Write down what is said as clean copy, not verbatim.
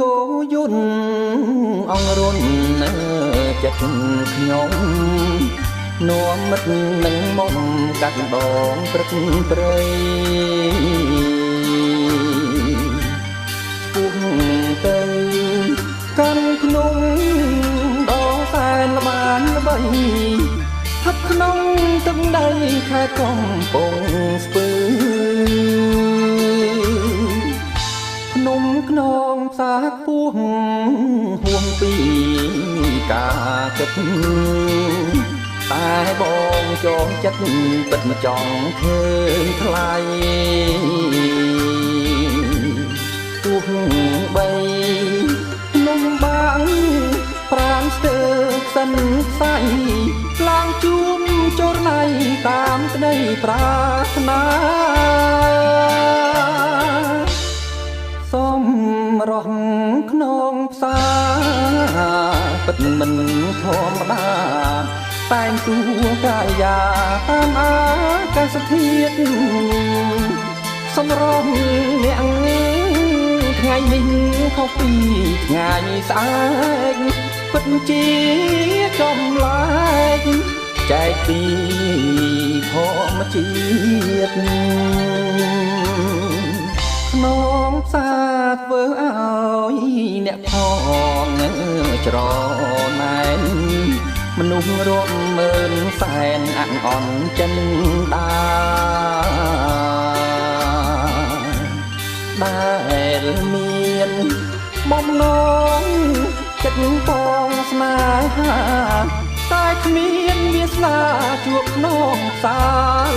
គោយន្តអង្រុនចិត្តខ្ញុំនាំមិត្តនឹងមុំកាត់ដងព្រឹកព្រៃពុះទៅកាន់ក្នុងដល់សែនល្បានល្បីស្ថិតក្នុងទឹកដីខេត្តកំពង់ស្ពឺភ្នំខ្នងផ្សារខ្ពស់ហួងពីការគិតតែបងចងចិត្តពិតមិនចង់ឃើញថ្លៃទោះបីនំបាំងប្រានស្ទើក្សិនខ្សៃឡើងជួមចរណៃតាមក្តីប្រាថ្នាសូមរស់ក្នុងផ្សារពិតមិនធម្មតាតែងទួកាយាតាមអាកាសធាតុសម្រស់អ្នកថ្ងៃនេះខុសពីថ្ងៃស្អែកពិតជាចម្លែកចែកពីធម្មជាតិក្នុងផ្សារធ្វើឲ្យអ្នកផងច្រណែនមនុស្សរាប់ម៉ឺនសែនអាក់អន់ចិនដាដែលមានបំណងចិត្តបងស្នេហាតែគ្មានវាសនាជួបក្នុងផ្សារ